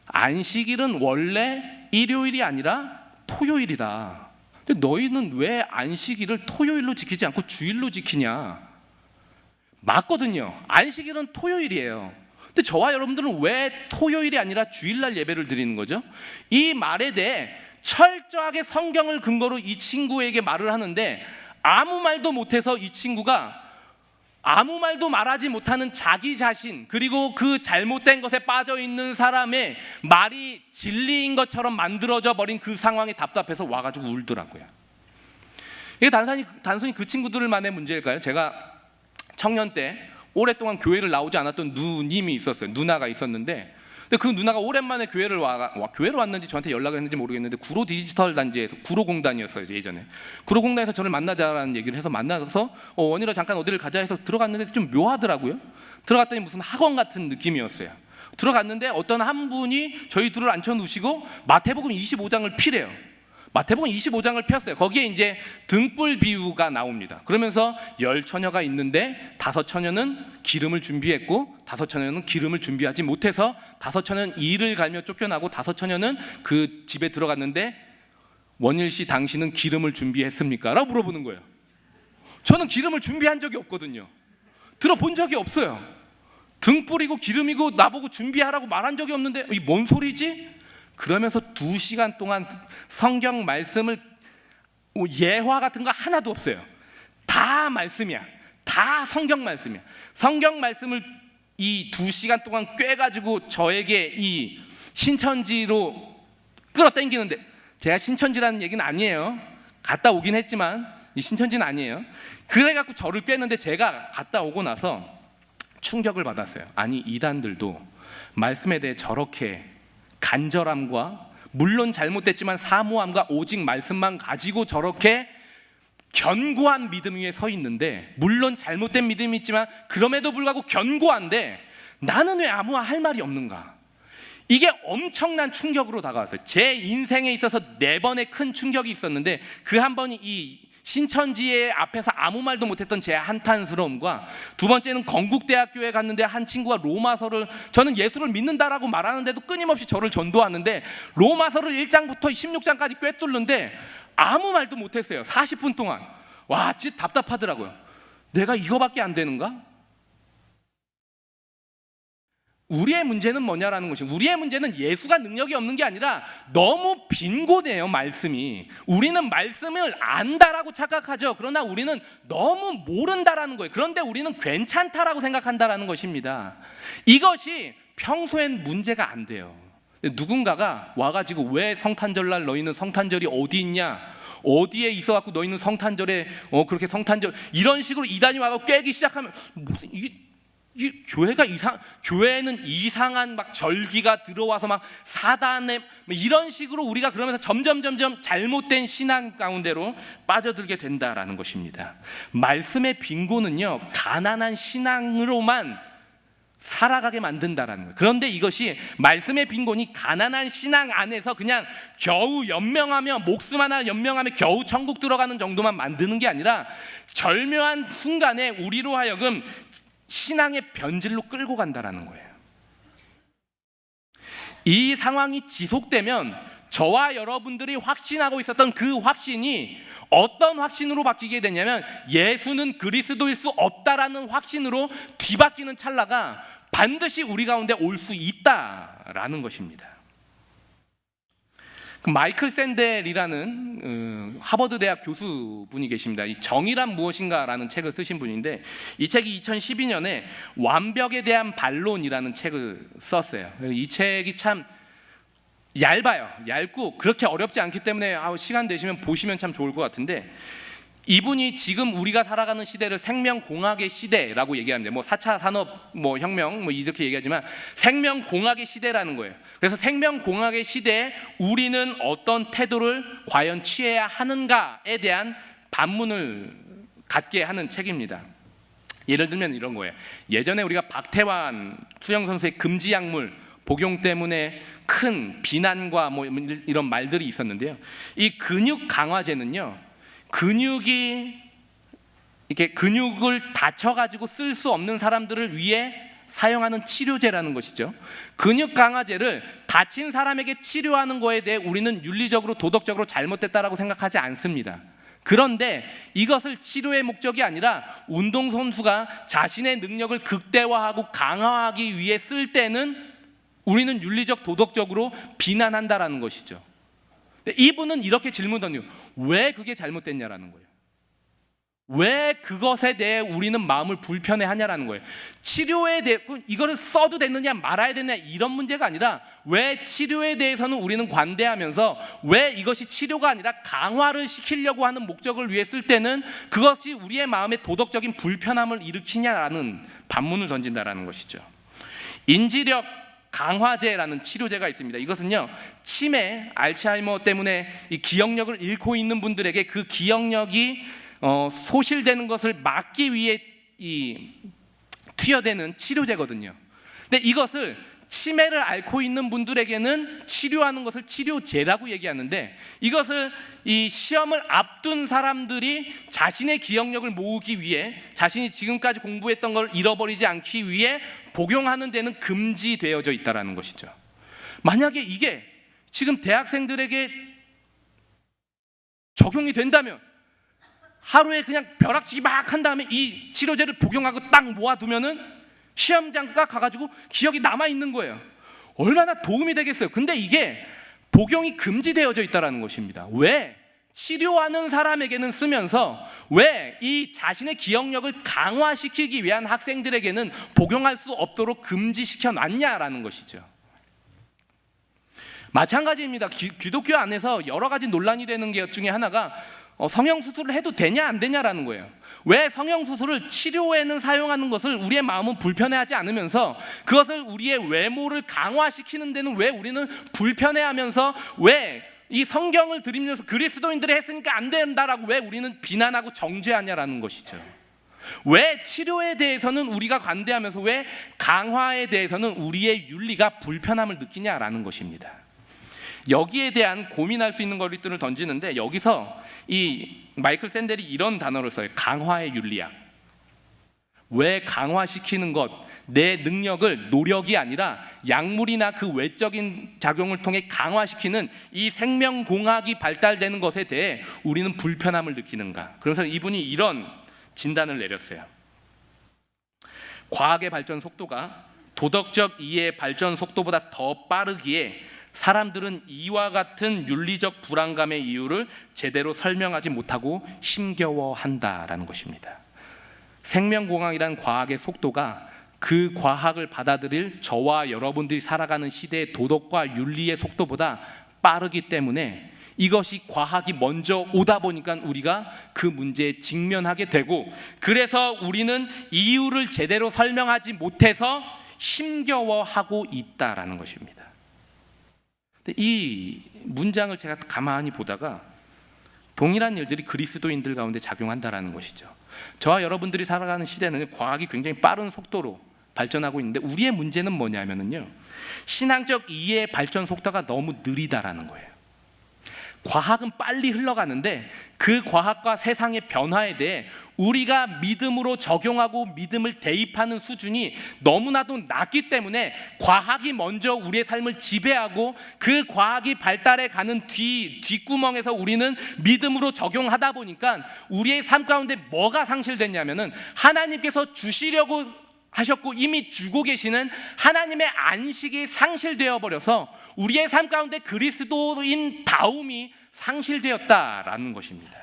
안식일은 원래 일요일이 아니라 토요일이다. 근데 너희는 왜 안식일을 토요일로 지키지 않고 주일로 지키냐? 맞거든요. 안식일은 토요일이에요. 근데 저와 여러분들은 왜 토요일이 아니라 주일날 예배를 드리는 거죠? 이 말에 대해 철저하게 성경을 근거로 이 친구에게 말을 하는데 아무 말도 못해서 이 친구가 아무 말도 말하지 못하는 자기 자신, 그리고 그 잘못된 것에 빠져있는 사람의 말이 진리인 것처럼 만들어져 버린 그 상황에 답답해서 와가지고 울더라고요. 이게 단순히 그 친구들만의 문제일까요? 제가 청년 때 오랫동안 교회를 나오지 않았던 누님이 있었어요. 누나가 있었는데, 근데 그 누나가 오랜만에 교회를 왔는지 저한테 연락을 했는지 모르겠는데 구로 디지털 단지에서, 구로공단이었어요 예전에. 구로공단에서 저를 만나자라는 얘기를 해서 만나서 원희로 잠깐 어디를 가자 해서 들어갔는데 좀 묘하더라고요. 들어갔더니 무슨 학원 같은 느낌이었어요. 들어갔는데 어떤 한 분이 저희 둘을 앉혀놓으시고 마태복음 25장을 피래요. 마태복음 25장을 폈어요. 거기에 이제 등불 비유가 나옵니다. 그러면서 10처녀가 있는데 5처녀는 기름을 준비했고 5처녀는 기름을 준비하지 못해서 5처녀는 이를 갈며 쫓겨나고 5처녀는 그 집에 들어갔는데, 원일씨 당신은 기름을 준비했습니까? 라고 물어보는 거예요. 저는 기름을 준비한 적이 없거든요. 들어본 적이 없어요. 등불이고 기름이고 나보고 준비하라고 말한 적이 없는데 이 뭔 소리지? 그러면서 2시간 동안 성경 말씀을, 예화 같은 거 하나도 없어요. 다 말씀이야. 다 성경 말씀이야. 성경 말씀을 이 2시간 동안 꿰가지고 저에게 이 신천지로 끌어당기는데, 제가 신천지라는 얘기는 아니에요. 갔다 오긴 했지만 이 신천지는 아니에요. 그래갖고 저를 꿰는데 제가 갔다 오고 나서 충격을 받았어요. 아니, 이단들도 말씀에 대해 저렇게 간절함과, 물론 잘못됐지만 사모함과 오직 말씀만 가지고 저렇게 견고한 믿음 위에 서 있는데, 물론 잘못된 믿음이 있지만 그럼에도 불구하고 견고한데 나는 왜 아무 할 말이 없는가? 이게 엄청난 충격으로 다가왔어요. 제 인생에 있어서 4번의 큰 충격이 있었는데 그 한 번이 이 신천지의 앞에서 아무 말도 못했던 제 한탄스러움과, 두 번째는 건국대학교에 갔는데 한 친구가 로마서를, 저는 예수를 믿는다라고 말하는데도 끊임없이 저를 전도하는데 로마서를 1장부터 16장까지 꿰뚫는데 아무 말도 못했어요. 40분 동안. 와, 진짜 답답하더라고요. 내가 이거밖에 안 되는가? 우리의 문제는 뭐냐라는 것이, 우리의 문제는 예수가 능력이 없는 게 아니라 너무 빈곤해요, 말씀이. 우리는 말씀을 안다라고 착각하죠. 그러나 우리는 너무 모른다라는 거예요. 그런데 우리는 괜찮다라고 생각한다라는 것입니다. 이것이 평소엔 문제가 안 돼요. 누군가가 와가지고 왜 성탄절날 너희는 성탄절이 어디 있냐, 어디에 있어갖고 너희는 성탄절에 그렇게 성탄절, 이런 식으로 이단이 와서 꿰기 시작하면 무슨 이 교회는 이상한 막 절기가 들어와서 막 사단에 이런 식으로 우리가 그러면서 점점 잘못된 신앙 가운데로 빠져들게 된다라는 것입니다. 말씀의 빈곤은요, 가난한 신앙으로만 살아가게 만든다라는 거예요. 그런데 이것이, 말씀의 빈곤이 가난한 신앙 안에서 그냥 겨우 연명하며, 목숨 하나 연명하며 겨우 천국 들어가는 정도만 만드는 게 아니라 절묘한 순간에 우리로 하여금 신앙의 변질로 끌고 간다라는 거예요. 이 상황이 지속되면 저와 여러분들이 확신하고 있었던 그 확신이 어떤 확신으로 바뀌게 되냐면, 예수는 그리스도일 수 없다라는 확신으로 뒤바뀌는 찰나가 반드시 우리 가운데 올 수 있다라는 것입니다. 마이클 샌델이라는 하버드 대학 교수분이 계십니다. 이 정의란 무엇인가라는 책을 쓰신 분인데, 이 책이 2012년에 완벽에 대한 반론이라는 책을 썼어요. 이 책이 참 얇아요. 얇고 그렇게 어렵지 않기 때문에 시간 되시면 보시면 참 좋을 것 같은데, 이분이 지금 우리가 살아가는 시대를 생명공학의 시대라고 얘기합니다. 4차 산업 혁명 이렇게 얘기하지만 생명공학의 시대라는 거예요. 그래서 생명공학의 시대에 우리는 어떤 태도를 과연 취해야 하는가에 대한 반문을 갖게 하는 책입니다. 예를 들면 이런 거예요. 예전에 우리가 박태환 수영 선수의 금지 약물 복용 때문에 큰 비난과 이런 말들이 있었는데요. 이 근육 강화제는요, 근육을 다쳐가지고 쓸 수 없는 사람들을 위해 사용하는 치료제라는 것이죠. 근육 강화제를 다친 사람에게 치료하는 거에 대해 우리는 윤리적으로 도덕적으로 잘못됐다라고 생각하지 않습니다. 그런데 이것을 치료의 목적이 아니라 운동선수가 자신의 능력을 극대화하고 강화하기 위해 쓸 때는 우리는 윤리적 도덕적으로 비난한다라는 것이죠. 이분은 이렇게 질문 던지고, 왜 그게 잘못됐냐라는 거예요. 왜 그것에 대해 우리는 마음을 불편해하냐라는 거예요. 치료에 대해 이거를 써도 됐느냐 말아야 되느냐 이런 문제가 아니라, 왜 치료에 대해서는 우리는 관대하면서 왜 이것이 치료가 아니라 강화를 시키려고 하는 목적을 위해 쓸 때는 그것이 우리의 마음에 도덕적인 불편함을 일으키냐라는 반문을 던진다라는 것이죠. 인지력 강화제라는 치료제가 있습니다. 이것은요, 치매, 알츠하이머 때문에 이 기억력을 잃고 있는 분들에게 그 기억력이 소실되는 것을 막기 위해 투여되는 치료제거든요. 근데 이것을 치매를 앓고 있는 분들에게는 치료하는 것을 치료제라고 얘기하는데, 이것을 이 시험을 앞둔 사람들이 자신의 기억력을 모으기 위해, 자신이 지금까지 공부했던 걸 잃어버리지 않기 위해 복용하는 데는 금지되어져 있다는 것이죠. 만약에 이게 지금 대학생들에게 적용이 된다면, 하루에 그냥 벼락치기 막 한 다음에 이 치료제를 복용하고 딱 모아두면은 시험장가 가가지고 기억이 남아있는 거예요. 얼마나 도움이 되겠어요. 근데 이게 복용이 금지되어져 있다는 것입니다. 왜? 치료하는 사람에게는 쓰면서 왜 이 자신의 기억력을 강화시키기 위한 학생들에게는 복용할 수 없도록 금지시켜 놨냐라는 것이죠. 마찬가지입니다. 기독교 안에서 여러 가지 논란이 되는 것 중에 하나가 성형수술을 해도 되냐 안 되냐라는 거예요. 왜 성형수술을 치료에는 사용하는 것을 우리의 마음은 불편해하지 않으면서 그것을 우리의 외모를 강화시키는 데는 왜 우리는 불편해하면서 왜 이 성경을 들이면서 그리스도인들이 했으니까 안 된다라고 왜 우리는 비난하고 정죄하냐라는 것이죠. 왜 치료에 대해서는 우리가 관대하면서 왜 강화에 대해서는 우리의 윤리가 불편함을 느끼냐라는 것입니다. 여기에 대한 고민할 수 있는 것들을 던지는데, 여기서 이 마이클 샌델이 이런 단어를 써요. 강화의 윤리학. 왜 강화시키는 것, 내 능력을 노력이 아니라 약물이나 그 외적인 작용을 통해 강화시키는 이 생명공학이 발달되는 것에 대해 우리는 불편함을 느끼는가. 그래서 이분이 이런 진단을 내렸어요. 과학의 발전 속도가 도덕적 이해의 발전 속도보다 더 빠르기에 사람들은 이와 같은 윤리적 불안감의 이유를 제대로 설명하지 못하고 힘겨워한다라는 것입니다. 생명공학이란 과학의 속도가 그 과학을 받아들일 저와 여러분들이 살아가는 시대의 도덕과 윤리의 속도보다 빠르기 때문에 이것이 과학이 먼저 오다 보니까 우리가 그 문제에 직면하게 되고, 그래서 우리는 이유를 제대로 설명하지 못해서 힘겨워하고 있다라는 것입니다. 이 문장을 제가 가만히 보다가 동일한 일들이 그리스도인들 가운데 작용한다라는 것이죠. 저와 여러분들이 살아가는 시대는 과학이 굉장히 빠른 속도로 발전하고 있는데, 우리의 문제는 뭐냐면요, 신앙적 이해의 발전 속도가 너무 느리다라는 거예요. 과학은 빨리 흘러가는데 그 과학과 세상의 변화에 대해 우리가 믿음으로 적용하고 믿음을 대입하는 수준이 너무나도 낮기 때문에 과학이 먼저 우리의 삶을 지배하고 그 과학이 발달해 가는 뒷구멍에서 우리는 믿음으로 적용하다 보니까 우리의 삶 가운데 뭐가 상실됐냐면은 하나님께서 주시려고 하셨고 이미 주고 계시는 하나님의 안식이 상실되어 버려서 우리의 삶 가운데 그리스도인 다움이 상실되었다라는 것입니다.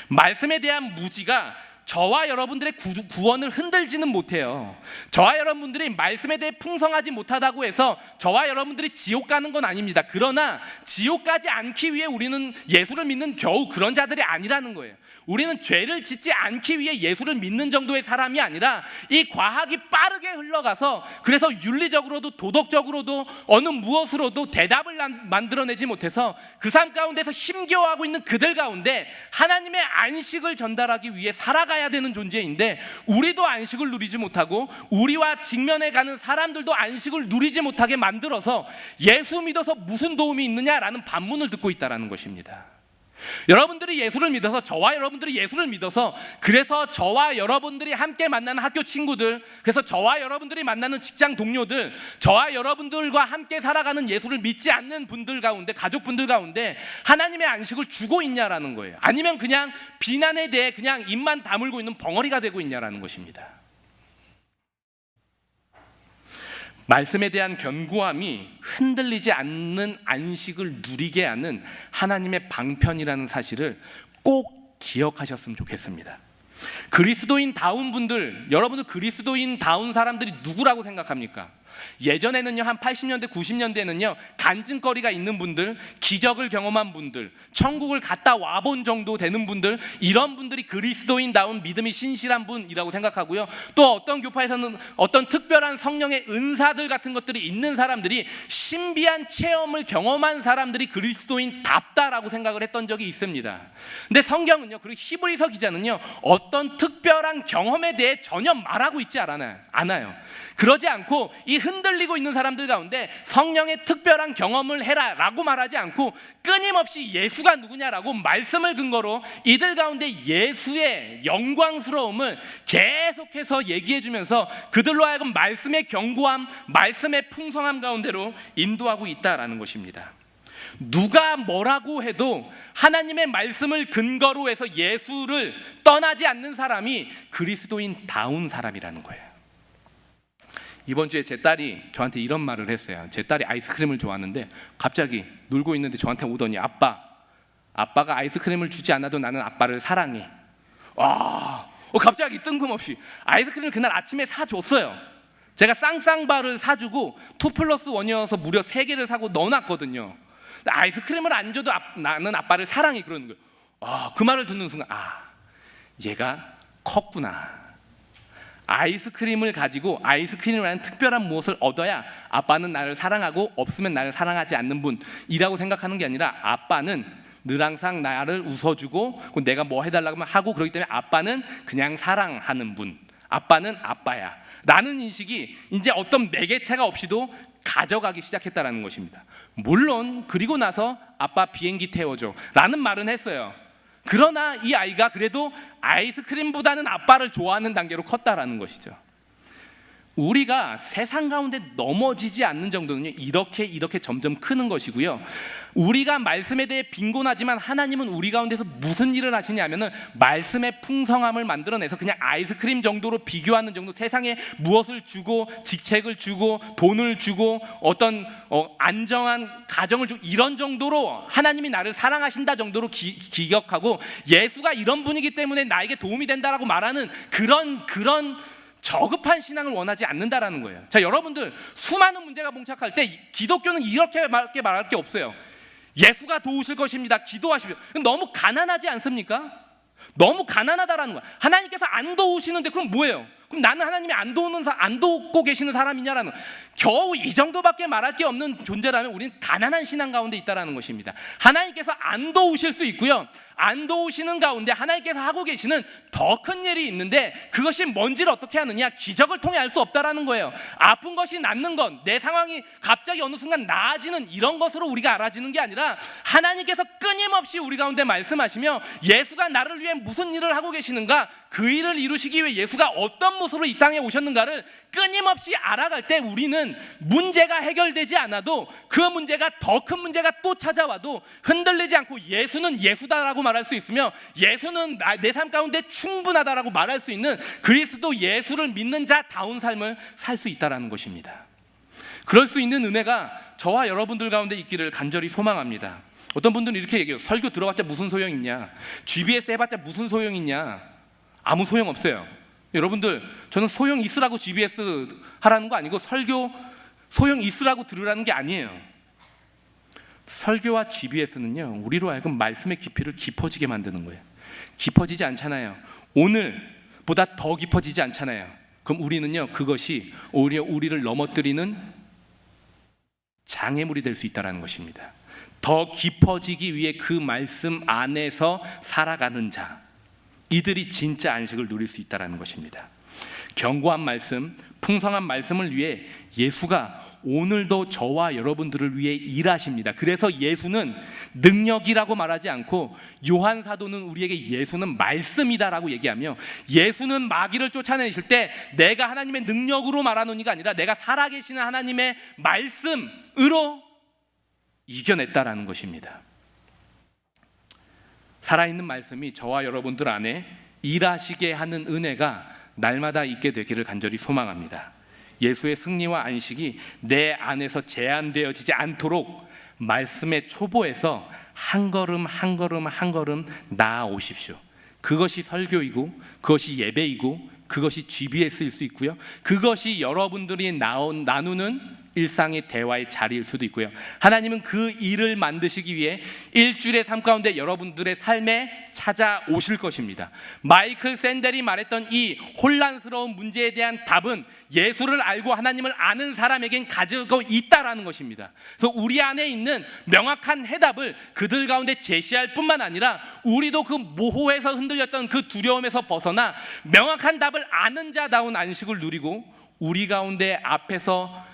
말씀에 대한 무지가 저와 여러분들의 구원을 흔들지는 못해요. 저와 여러분들이 말씀에 대해 풍성하지 못하다고 해서 저와 여러분들이 지옥 가는 건 아닙니다. 그러나 지옥 가지 않기 위해 우리는 예수를 믿는 겨우 그런 자들이 아니라는 거예요. 우리는 죄를 짓지 않기 위해 예수를 믿는 정도의 사람이 아니라 이 과학이 빠르게 흘러가서 그래서 윤리적으로도 도덕적으로도 어느 무엇으로도 대답을 만들어내지 못해서 그 삶 가운데서 힘겨워하고 있는 그들 가운데 하나님의 안식을 전달하기 위해 살아가야 되는 존재인데, 우리도 안식을 누리지 못하고 우리와 직면해 가는 사람들도 안식을 누리지 못하게 만들어서 예수 믿어서 무슨 도움이 있느냐라는 반문을 듣고 있다는 것입니다. 여러분들이 예수를 믿어서, 저와 여러분들이 예수를 믿어서, 그래서 저와 여러분들이 함께 만나는 학교 친구들, 그래서 저와 여러분들이 만나는 직장 동료들, 저와 여러분들과 함께 살아가는 예수를 믿지 않는 분들 가운데, 가족분들 가운데 하나님의 안식을 주고 있냐라는 거예요. 아니면 그냥 비난에 대해 그냥 입만 다물고 있는 벙어리가 되고 있냐라는 것입니다. 말씀에 대한 견고함이 흔들리지 않는 안식을 누리게 하는 하나님의 방편이라는 사실을 꼭 기억하셨으면 좋겠습니다. 그리스도인다운 분들, 여러분들 그리스도인다운 사람들이 누구라고 생각합니까? 예전에는요, 한 80년대 90년대에는요 간증거리가 있는 분들, 기적을 경험한 분들, 천국을 갔다 와본 정도 되는 분들, 이런 분들이 그리스도인다운 믿음이 신실한 분이라고 생각하고요. 또 어떤 교파에서는 어떤 특별한 성령의 은사들 같은 것들이 있는 사람들이, 신비한 체험을 경험한 사람들이 그리스도인답다라고 생각을 했던 적이 있습니다. 근데 성경은요, 그리고 히브리서 기자는요, 어떤 특별한 경험에 대해 전혀 말하고 있지 않아요. 그러지 않고 이 흔들리고 있는 사람들 가운데 성령의 특별한 경험을 해라 라고 말하지 않고 끊임없이 예수가 누구냐라고 말씀을 근거로 이들 가운데 예수의 영광스러움을 계속해서 얘기해 주면서 그들로 하여금 말씀의 견고함, 말씀의 풍성함 가운데로 인도하고 있다라는 것입니다. 누가 뭐라고 해도 하나님의 말씀을 근거로 해서 예수를 떠나지 않는 사람이 그리스도인다운 사람이라는 거예요. 이번 주에 제 딸이 저한테 이런 말을 했어요. 제 딸이 아이스크림을 좋아하는데 갑자기 놀고 있는데 저한테 오더니, 아빠가 아이스크림을 주지 않아도 나는 아빠를 사랑해. 갑자기 뜬금없이 아이스크림을 그날 아침에 사줬어요. 제가 쌍쌍바를 사주고 2+1이어서 무려 3개를 사고 넣어놨거든요. 아이스크림을 안 줘도 나는 아빠를 사랑해, 그러는 거예요. 그 말을 듣는 순간 얘가 컸구나. 아이스크림을 가지고 아이스크림이라는 특별한 무엇을 얻어야 아빠는 나를 사랑하고 없으면 나를 사랑하지 않는 분이라고 생각하는 게 아니라, 아빠는 늘 항상 나를 웃어주고 내가 뭐 해달라고 하고 그렇기 때문에 아빠는 그냥 사랑하는 분, 아빠는 아빠야 라는 인식이 이제 어떤 매개체가 없이도 가져가기 시작했다는 것입니다. 물론 그리고 나서 아빠 비행기 태워줘 라는 말은 했어요. 그러나 이 아이가 그래도 아이스크림보다는 아빠를 좋아하는 단계로 컸다라는 것이죠. 우리가 세상 가운데 넘어지지 않는 정도는요, 이렇게 점점 크는 것이고요. 우리가 말씀에 대해 빈곤하지만 하나님은 우리 가운데서 무슨 일을 하시냐면은 말씀의 풍성함을 만들어내서 그냥 아이스크림 정도로 비교하는 정도, 세상에 무엇을 주고 직책을 주고 돈을 주고 어떤 안정한 가정을 주고 이런 정도로 하나님이 나를 사랑하신다 정도로 기억하고, 예수가 이런 분이기 때문에 나에게 도움이 된다라고 말하는 그런 저급한 신앙을 원하지 않는다라는 거예요. 자, 여러분들 수많은 문제가 봉착할 때 기독교는 이렇게 말할 게 없어요. 예수가 도우실 것입니다. 기도하십시오. 너무 가난하지 않습니까? 너무 가난하다라는 거야. 하나님께서 안 도우시는데 그럼 뭐예요? 그럼 나는 하나님이 안 돕고 계시는 사람이냐라는, 겨우 이 정도밖에 말할 게 없는 존재라면 우리는 가난한 신앙 가운데 있다라는 것입니다. 하나님께서 안 도우실 수 있고요, 안 도우시는 가운데 하나님께서 하고 계시는 더 큰 일이 있는데 그것이 뭔지를 어떻게 하느냐, 기적을 통해 알 수 없다라는 거예요. 아픈 것이 낫는 건, 내 상황이 갑자기 어느 순간 나아지는 이런 것으로 우리가 알아지는 게 아니라 하나님께서 끊임없이 우리 가운데 말씀하시며 예수가 나를 위해 무슨 일을 하고 계시는가, 그 일을 이루시기 위해 예수가 어떤 모습으로 이 땅에 오셨는가를 끊임없이 알아갈 때 우리는 문제가 해결되지 않아도 그 문제가 더 큰 문제가 또 찾아와도 흔들리지 않고 예수는 예수다라고 말할 수 있으며, 예수는 내 삶 가운데 충분하다라고 말할 수 있는 그리스도 예수를 믿는 자다운 삶을 살 수 있다라는 것입니다. 그럴 수 있는 은혜가 저와 여러분들 가운데 있기를 간절히 소망합니다. 어떤 분들은 이렇게 얘기해요. 설교 들어봤자 무슨 소용 있냐, GBS 해봤자 무슨 소용 있냐. 아무 소용 없어요. 여러분들, 저는 소용 있으라고 GBS 하라는 거 아니고 설교 소용 있으라고 들으라는 게 아니에요. 설교와 GBS는요, 우리로 하여금 말씀의 깊이를 깊어지게 만드는 거예요. 깊어지지 않잖아요. 오늘보다 더 깊어지지 않잖아요. 그럼 우리는요, 그것이 오히려 우리를 넘어뜨리는 장애물이 될 수 있다는 것입니다. 더 깊어지기 위해 그 말씀 안에서 살아가는 자, 이들이 진짜 안식을 누릴 수 있다는 것입니다. 견고한 말씀, 풍성한 말씀을 위해 예수가 오늘도 저와 여러분들을 위해 일하십니다. 그래서 예수는 능력이라고 말하지 않고, 요한 사도는 우리에게 예수는 말씀이다라고 얘기하며, 예수는 마귀를 쫓아내실 때 내가 하나님의 능력으로 말하노니가 아니라 내가 살아계시는 하나님의 말씀으로 이겨냈다라는 것입니다. 살아있는 말씀이 저와 여러분들 안에 일하시게 하는 은혜가 날마다 있게 되기를 간절히 소망합니다. 예수의 승리와 안식이 내 안에서 제한되어지지 않도록 말씀의 초보에서 한 걸음 한 걸음 한 걸음 나아오십시오. 그것이 설교이고, 그것이 예배이고, 그것이 GBS일 수 있고요, 그것이 여러분들이 나누는 일상의 대화의 자리일 수도 있고요. 하나님은 그 일을 만드시기 위해 일주일의 삶 가운데 여러분들의 삶에 찾아오실 것입니다. 마이클 샌델이 말했던 이 혼란스러운 문제에 대한 답은 예수를 알고 하나님을 아는 사람에겐 가지고 있다라는 것입니다. 그래서 우리 안에 있는 명확한 해답을 그들 가운데 제시할 뿐만 아니라, 우리도 그 모호에서 흔들렸던 그 두려움에서 벗어나 명확한 답을 아는 자다운 안식을 누리고, 우리 가운데 앞에서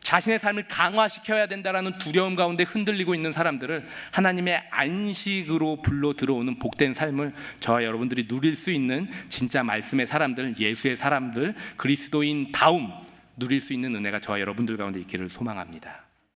자신의 삶을 강화시켜야 된다라는 두려움 가운데 흔들리고 있는 사람들을 하나님의 안식으로 불러 들어오는 복된 삶을 저와 여러분들이 누릴 수 있는 진짜 말씀의 사람들, 예수의 사람들, 그리스도인 다움 누릴 수 있는 은혜가 저와 여러분들 가운데 있기를 소망합니다.